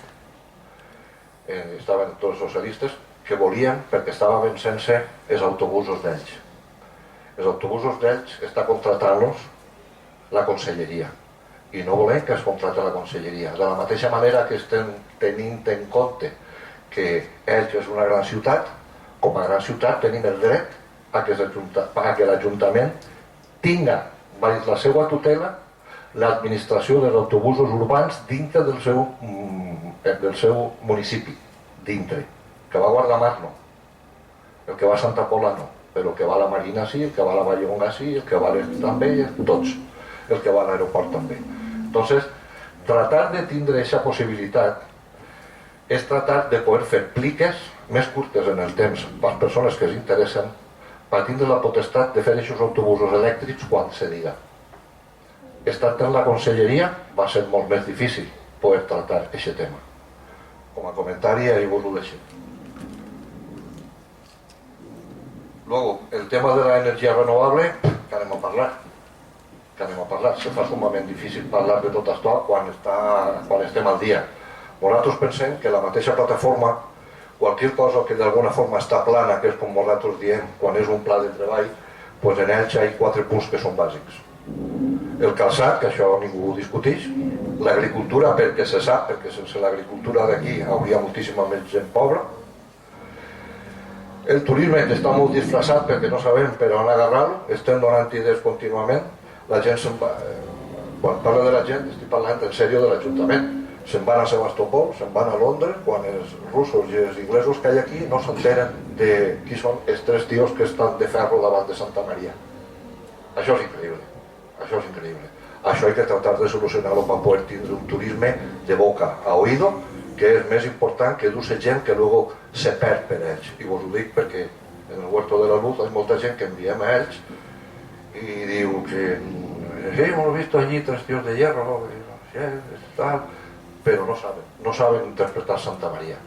estaven tots els socialistes, que volien, perquè estava vencent-se els autobusos d'Elx. Els autobusos d'Elx està contratant-los la conselleria i no volem que es contrati la conselleria. De la mateixa manera que estem tenint en compte que Elx és una gran ciutat, com a gran ciutat tenim el dret a que l'Ajuntament tinga, baix la seva tutela, l'administració dels autobusos urbans dintre del seu municipi, dintre. Que va a Guardamar no, el que va a Santa Pola no, però el que va a la Marina sí, el que va a la Vallonga sí, el que va a l'Est també, tots, el que va a l'aeroport també. Entonces, tratar de tindre aquesta possibilitat és tratar de poder fer pliques més curtes en el temps per les persones que s'interessen per tindre la potestat de fer aquests autobusos elèctrics quan se diga. Estant en la conselleria va ser molt més difícil poder tratar aquest tema. Com a comentari, ahí vos ho deixem. Luego, el tema de la energia renovable, que anem a parlar. Se fa sumament difícil parlar de tot això quan estem al dia. Nosaltres pensem que la mateixa plataforma, qualsevol cosa que d'alguna forma està plana, que és com nosaltres diem, quan és un pla de treball, doncs en ells hi ha 4 punts que són bàsics. El calçat, que això ningú ho discuteix, l'agricultura, perquè se sap, perquè sense l'agricultura d'aquí hauria moltíssima més gent pobra, el turisme, que està molt disfressat perquè no sabem per on agarrar-lo, estem donant idees contínuament, la gent quan parlo de la gent estic parlant en sèrio de l'Ajuntament, se'n van a Sebastopol, se'n van a Londres, quan els russos i els inglesos que hi ha aquí no s'enteren de qui són els 3 tios que estan de ferro davant de Santa Maria. Això és increïble, això és increïble. Això hay que tratar de solucionar-ho per poder tindre un turisme de boca a oído, que és més important que dur-se gent que luego se perd per ells. I vos ho dic perquè en el Huerto de la Luz hi ha molta gent que enviem a ells i diu que sí, hemos visto allí 3 tios de hierro, tal, però no saben interpretar Santa Maria,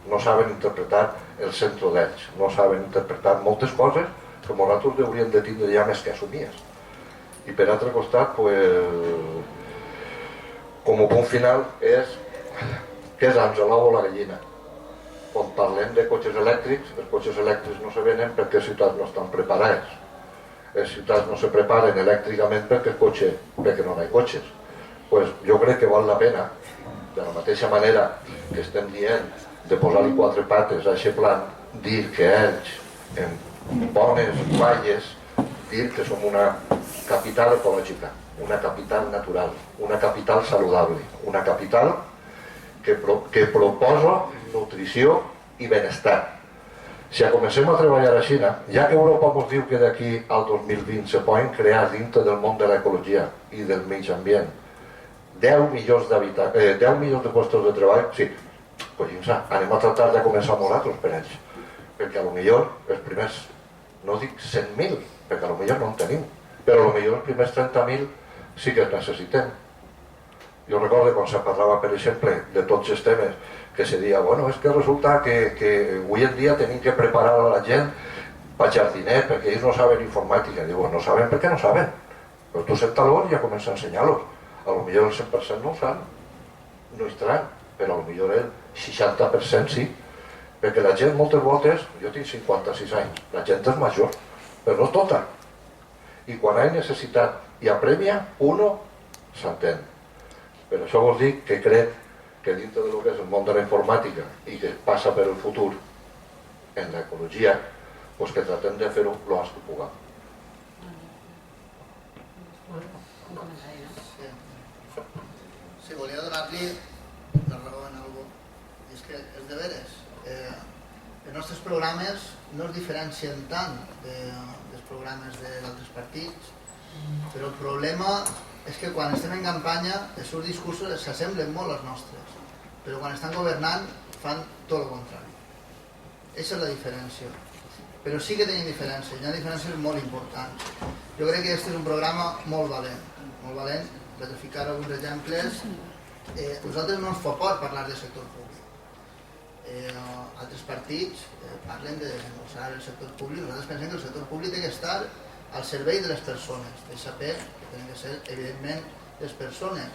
no saben interpretar el centre d'ells, no saben interpretar moltes coses que nosaltres hauríem de tindre ja més que assumies. I per altre costat, com a punt final, és què és l'ou o la gallina. Quan parlem de cotxes elèctrics, els cotxes elèctrics no se venen perquè les ciutats no estan preparades. Les ciutats no se preparen elèctricament perquè no hi ha cotxes. Jo crec que val la pena, de la mateixa manera que estem dient de posar-li 4 pates a aquest plan, dir que ells, en bones valles, dir que som una capital ecològica, una capital natural, una capital saludable, una capital que proposa nutrició i benestar. Si comencem a treballar a Xina, ja que Europa ens diu que d'aquí al 2020 se poden crear dintre del món de l'ecologia i del mig ambient 10 milions de puestos de treball, sí, anem a tratar de començar nosaltres per ells, perquè potser els primers, no dic 100.000, perquè potser no en tenim, però potser els primers 30.000 sí que els necessitem. Jo recordo quan se parlava, per exemple, de tots els temes, que se deia, bueno, és que resulta que avui en dia tenim que preparar a la gent per jardiner, perquè ells no saben informàtica. Diu, no saben perquè no saben, però tu senta-los i ja comença a ensenyar-los. A lo millor el 100% no ho saben, no estaran, però a lo millor el 60% sí, perquè la gent moltes voltes, jo tinc 56 anys, la gent és major, però no tota. I quan hi ha necessitat i apremia, uno s'entén. Per això vos dic que crec que dintre del que és el món de la informàtica i que passa per el futur en l'ecologia, que tratem de fer-ho el més que puguem. Sí, volia donar-li la raó en algú. I és que és de veres. Els nostres programes no es diferencien tant dels programes d'altres partits, però el problema és que quan estem en campanya els seus discursos s'assemblen molt als nostres, però quan estan governant fan tot el contrari. Aquesta és la diferència. Però sí que tenim diferències, hi ha diferències molt importants. Jo crec que aquest és un programa molt valent, per ficar alguns exemples. Nosaltres no ens fa por parlar del sector públic. Altres partits parlen de desenvolupar el sector públic. Nosaltres pensem que el sector públic té que estar al servei de les persones, de saber que tenen que ser, evidentment, les persones.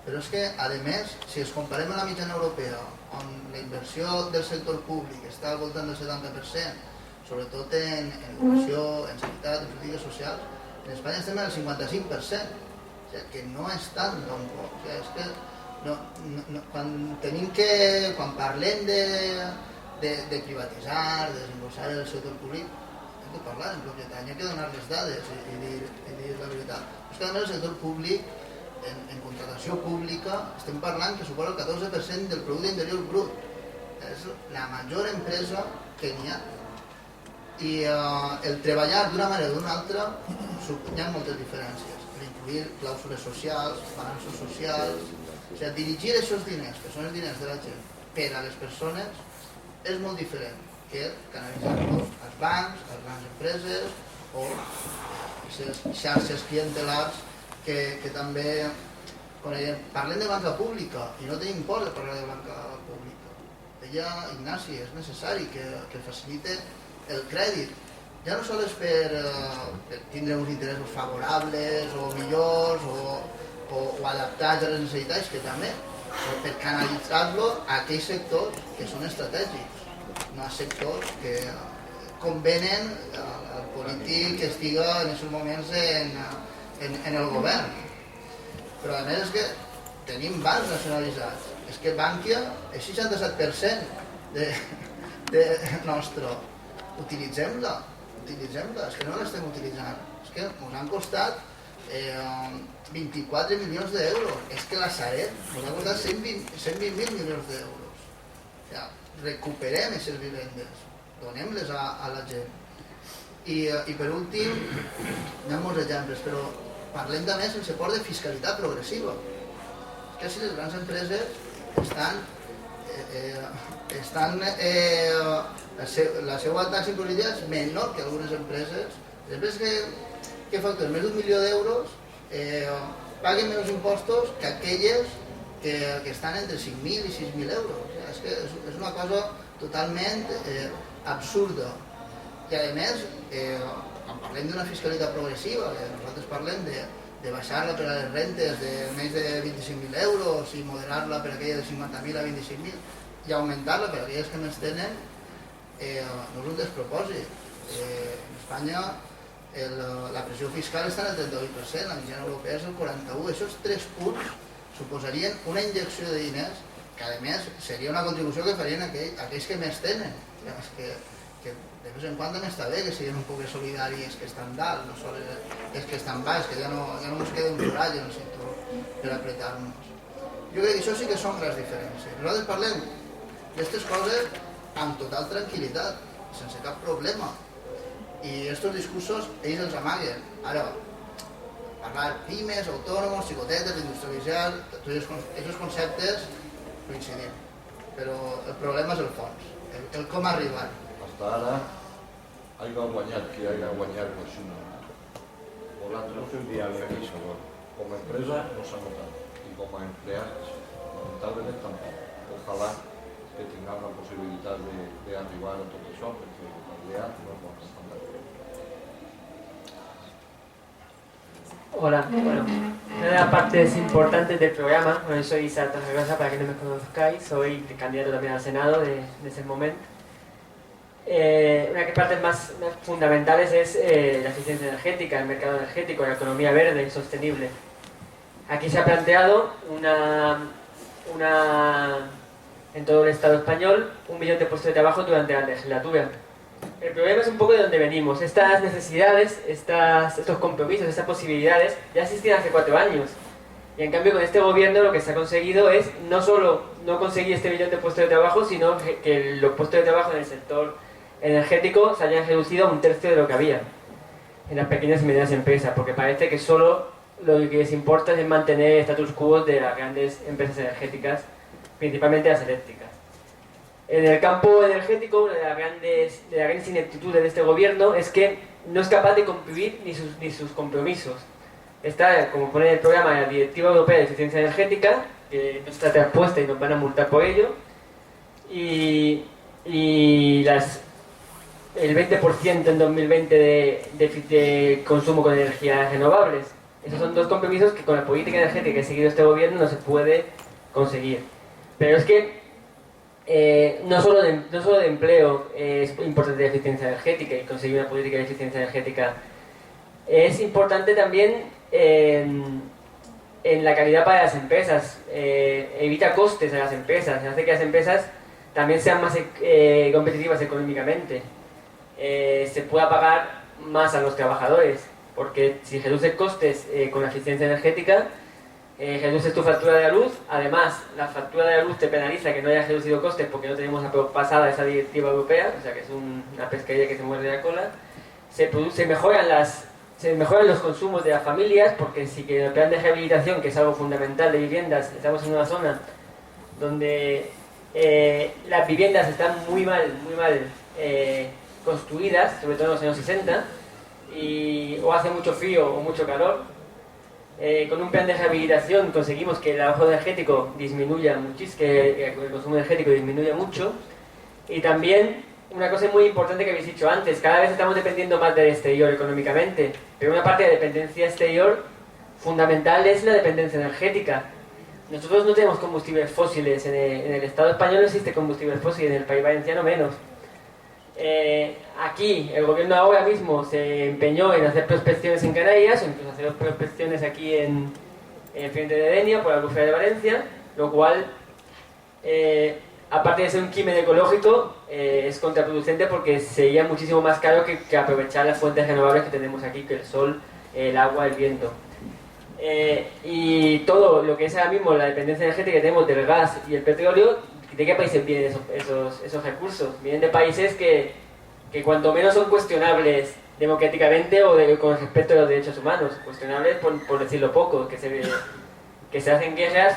Però és que, a més, si es comparem amb la mitjana europea, on la inversió del sector públic està al voltant del 70%, sobretot en educació, en sanitat, en polítiques socials, en Espanya estem en el 55%, o sigui, que no és tant tampoc. O sigui, és que quan parlem de privatitzar, de desenvolupar el sector públic, hem de parlar en propietat, hi ha que donar les dades i dir la veritat. És que a més el sector públic, en contratació pública, estem parlant que suposa el 14% del producte interior brut. És la major empresa que n'hi ha. I el treballar d'una manera o d'una altra hi ha moltes diferències. Incluir clàusules socials, balanços socials, o sigui, dirigir aquests diners, que són els diners de la gent, per a les persones, és molt diferent que canalitzar-los als bancs, a les grans empreses o aquestes xarxes clientelars que també parlem de banca pública i no tenim por de parlar de banca pública. Deia Ignasi, és necessari que facilite el crèdit, ja no sols per tindre uns interessos favorables o millors o adaptats a les necessitats, que també, però per canalitzar-lo a aquells sectors que són estratègics, no a sectors que convenen al polític que estiga en aquests moments en el govern. Però a més és que tenim bancs nacionalitzats, és que Bankia és 67% de nostre. Utilitzem-la, és que no l'estem utilitzant, és que ens han costat 24 milions d'euros. És que la Sareb ens ha costat 120.000 milions d'euros. O sigui, recuperem aquestes vivendes, donem-les a la gent. I per últim, hi ha molts exemples, però parlem també sense por de fiscalitat progressiva. Que si les grans empreses la seva taxa impositiva és menor que algunes empreses. Les empreses que facturen més d'1 milió d'euros paguen menys impostos que aquelles que estan entre 5.000 i 6.000 euros. És que és una cosa totalment absurda. I a més, quan parlem d'una fiscalitat progressiva, nosaltres parlem de baixar-la per a les rentes de més de 25.000 euros i moderar-la per a aquelles de 50.000 a 25.000 i augmentar-la per a aquelles que més tenen, no és un despropòsit. En Espanya la pressió fiscal està en el 38%, la mitjana europea és el 41%. Aquests 3 punts suposarien una injecció de diners que, a més, seria una contribució que farien aquells que més tenen. És que de vez en quan també està bé que siguin un poc solidaris que estan dalt, no sols els que estan baix, que ja no ens queda un forall en el sector per apretar-nos. Jo crec que això sí que són grans diferències. Nosaltres parlem d'aquestes coses amb total tranquil·litat, sense cap problema. I aquests discursos ells els amaguen. Ara, parlar pimes, autònoms, xicotetes, industrialitzar, tots aquests conceptes coincidim. Però el problema és el fons, el com arribar. Hasta ara haya guanyat qui haya guanyat pues, vosaltres com a empresa no s'ha notat i com a empleats lamentablement tampoc. Ojalà que tinguem la possibilitat d'arribar a tot això perquè l'empleat no és molt estat. Hola, bueno, una de las partes importantes del programa, bueno, soy Isaac Tarragasa, para que no me conozcáis, soy candidato también al Senado de ese momento. Una de las partes más fundamentales es la eficiencia energética, el mercado energético, la economía verde y sostenible. Aquí se ha planteado en todo el Estado español 1 millón de puestos de trabajo durante la legislatura. El problema es un poco de dónde venimos. Estas necesidades, estos compromisos, estas posibilidades ya existían hace 4 años. Y en cambio con este gobierno lo que se ha conseguido es no solo no conseguir este millón de puestos de trabajo, sino que los puestos de trabajo en el sector energético se hayan reducido a 1/3 de lo que había en las pequeñas y medianas empresas, porque parece que solo lo que les importa es mantener el status quo de las grandes empresas energéticas, principalmente las eléctricas. En el campo energético, una de las grandes ineptitudes de este gobierno es que no es capaz de cumplir ni sus compromisos. Está, como pone en el programa, la Directiva Europea de Eficiencia Energética, que no está transpuesta y nos van a multar por ello, y el 20% en 2020 de consumo con energías renovables. Esos son 2 compromisos que con la política energética que ha seguido este gobierno no se puede conseguir. Pero es que no solo de empleo es importante la eficiencia energética y conseguir una política de eficiencia energética, es importante también en la calidad para las empresas. Evita costes a las empresas, hace que las empresas también sean más competitivas económicamente. Se pueda pagar más a los trabajadores, porque si reduces costes con la eficiencia energética, reduces tu factura de la luz. Además, la factura de la luz te penaliza que no hayas reducido costes porque no tenemos pasada esa directiva europea, o sea que es una pescadilla que se muerde la cola. Se mejoran los consumos de las familias, porque si que el plan de rehabilitación, que es algo fundamental de viviendas, estamos en una zona donde las viviendas están muy mal construidas, sobre todo en los años 60, o hace mucho frío o mucho calor. Con un plan de rehabilitación conseguimos que el ahorro energético disminuya muchísimo, que el consumo energético disminuya mucho. Y también una cosa muy importante que habéis dicho antes, cada vez estamos dependiendo más del exterior económicamente, pero una parte de dependencia exterior fundamental es la dependencia energética. Nosotros no tenemos combustibles fósiles, en el Estado español no existe combustibles fósiles, en el País Valenciano menos. Aquí el gobierno ahora mismo se empeñó en hacer prospecciones en Canarias, o incluso hacer prospecciones aquí en el frente de Denia, por la albufera de Valencia, lo cual, aparte de ser un crimen ecológico, es contraproducente porque sería muchísimo más caro que aprovechar las fuentes renovables que tenemos aquí, que el sol, el agua, el viento. y todo lo que es ahora mismo la dependencia energética que tenemos del gas y el petróleo, ¿de qué países vienen esos recursos? Vienen de países que cuanto menos son cuestionables democráticamente o con respecto a los derechos humanos, cuestionables por decirlo poco, que se hacen guerras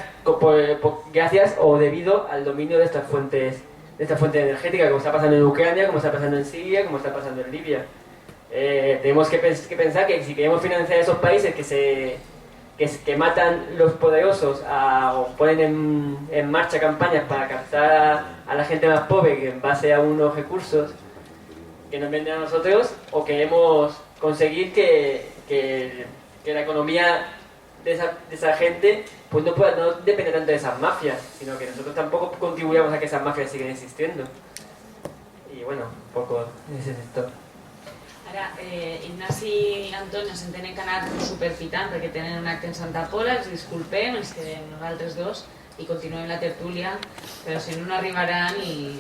gracias o debido al dominio de estas fuentes energéticas, como está pasando en Ucrania, como está pasando en Siria, como está pasando en Libia. Tenemos que pensar que si queremos financiar esos países que matan los poderosos o ponen en marcha campañas para captar a la gente más pobre en base a unos recursos que nos venden a nosotros, o queremos conseguir que la economía de esa gente pues no depende tanto de esas mafias, sino que nosotros tampoco contribuyamos a que esas mafias sigan existiendo. Y bueno, un poco en ese sector. Ara, Ignasi i Anton ens tenen que anar superpitant perquè tenen un acte en Santa Pola, ens disculpem, ens quedem nosaltres dos i continuem la tertúlia, però si no arribaran i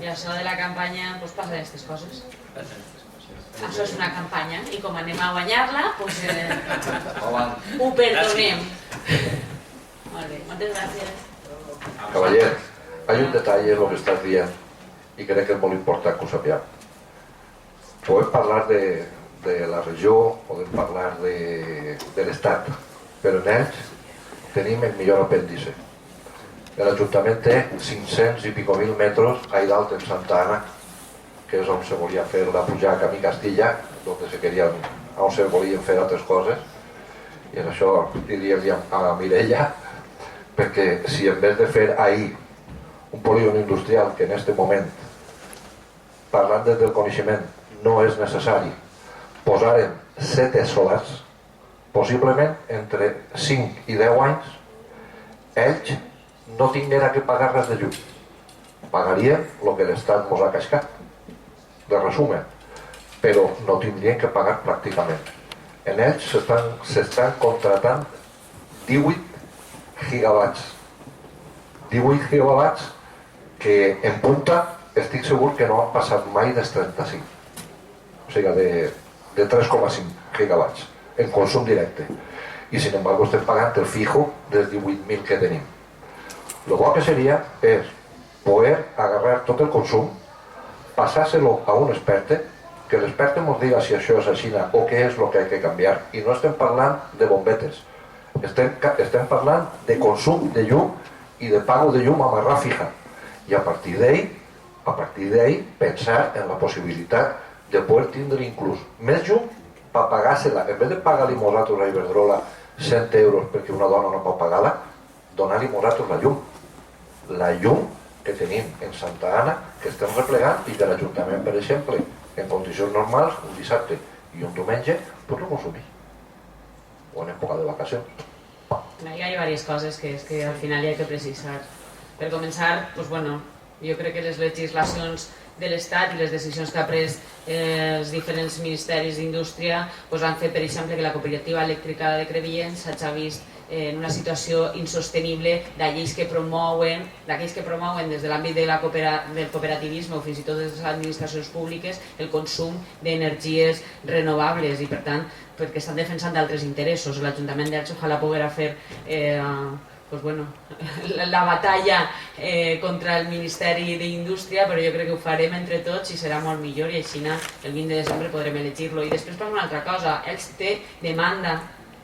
això de la campanya doncs passen aquestes coses. Això és una campanya i com anem a guanyar-la doncs ho perdonem. Molt bé, moltes gràcies. Cavaller, hay un detalle en lo que estás dient i crec que és molt important que ho sapiguem. Podem parlar de la regió, podem parlar de l'Estat, però en ells tenim el millor apèndice. L'Ajuntament té 500 i pico mil metres a dalt en Santa Ana, que és on se volia fer la pujada camí Castilla, on se volien fer altres coses, i en això diríem a Mireia, perquè si en vez de fer ahir un polígon industrial que en aquest moment, parlant des del coneixement, no és necessari, posaren 7 solars, possiblement entre 5 i 10 anys, ells no tingueren que pagar res de llum. Pagarien el que l'Estat mos ha cascat, de resumen, però no tindrien que pagar pràcticament. En ells s'estan contratant 18 gigawatts. 18 gigawatts que en punta estic segur que no han passat mai dels 35. O sigui, de 3,5 gigawatts en consum directe. I, sin embargo, estem pagant el fijo dels 18.000 que tenim. Lo bo que seria és poder agarrar tot el consum, passar-se-lo a un experte, que l'experte ens diga si això és així o què és el que ha de canviar. I no estem parlant de bombetes, estem parlant de consum de llum i de pago de llum a marrà fija. I a partir d'ahí pensar en la possibilitat de poder tindre inclús més llum per pagar-se-la. En vez de pagar-li nosaltres a Iberdrola 100 euros perquè una dona no pot pagar-la, donar-li nosaltres la llum. La llum que tenim en Santa Ana, que estem replegant i que l'Ajuntament, per exemple, en condicions normals, un dissabte i un diumenge, pot no consumir. O en època de vacacions. Hi ha diverses coses que al final hi ha que precisar. Per començar, doncs, bueno, jo crec que les legislacions de l'Estat i les decisions que ha pres els diferents ministeris d'Indústria han fet, per exemple, que la cooperativa elèctrica de Crevillent s'hagi vist en una situació insostenible d'aquells que promouen des de l'àmbit del cooperativisme o fins i tot des de les administracions públiques el consum d'energies renovables i, per tant, perquè estan defensant d'altres interessos. L'Ajuntament d'Elx ojalà poguera fer la batalla contra el Ministeri d'Indústria, però jo crec que ho farem entre tots i serà molt millor i així el 20 de desembre podrem elegir-lo. I després passa una altra cosa, Elx té demanda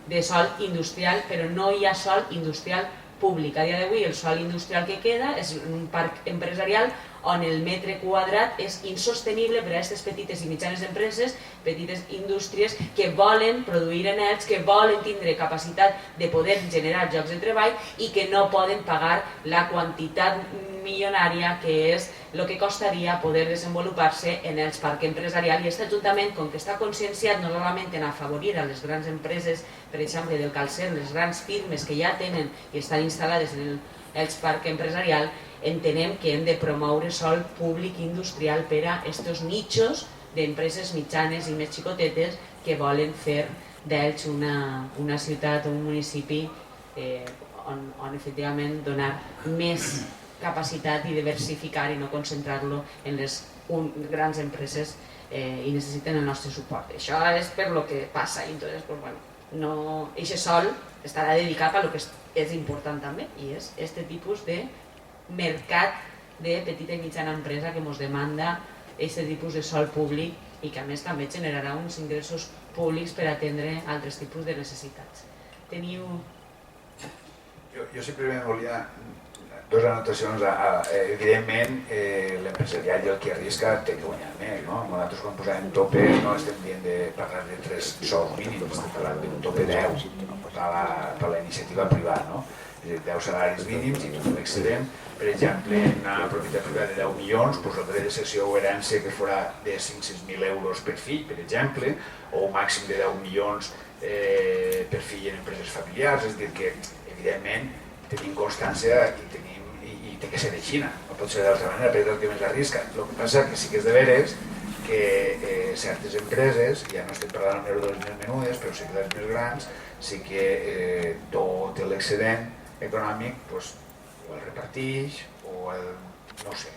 de sòl industrial, però no hi ha sòl industrial públic. A dia d'avui el sòl industrial que queda és un parc empresarial on el metre quadrat és insostenible per a aquestes petites i mitjanes empreses, petites indústries que volen produir en Elx, que volen tindre capacitat de poder generar llocs de treball i que no poden pagar la quantitat milionària que és el que costaria poder desenvolupar-se en el parc empresarial. I aquest Ajuntament, com que està conscienciat no solament en afavorir a les grans empreses, per exemple del calcer, les grans firmes que ja tenen i estan instal·lades en el parc empresarial, entenem que hem de promoure sòl públic industrial per a aquests nichos d'empreses mitjanes i més xicotetes que volen fer d'Elx una ciutat o un municipi on efectivament donar més capacitat i diversificar i no concentrar-lo en les grans empreses i necessiten el nostre suport. Això és per lo que passa i entonces, pues, bueno, eixe sol estarà dedicat a lo que és important també, i és este tipus de mercat de petita i mitjana empresa que ens demanda aquest tipus de sòl públic i que a més també generarà uns ingressos públics per atendre altres tipus de necessitats. Teniu... Jo simplement volia dues anotacions. Evidentment, l'empresariat i el que arrisca té que guanyar més. Nosaltres quan posàvem topes no estem dient de parlar de 3 sous mínims, estem parlant d'un tope 10 per la iniciativa privada. És a dir, 10 salaris mínims i tot l'excedent. Per exemple, en una propietat privada de 10 milions, el dret de cessió o herència que fora de 500.000 euros per fill, per exemple, o un màxim de 10 milions per fill en empreses familiars. És a dir, que evidentment tenim constància i té que ser així, no pot ser d'altra manera, perquè és el que més arrisca. El que passa que sí que és de veres que certes empreses, ja no estem parlant de les més menudes, però sí que les més grans, sí que tot l'excedent econòmic o el repartix o el... no sé,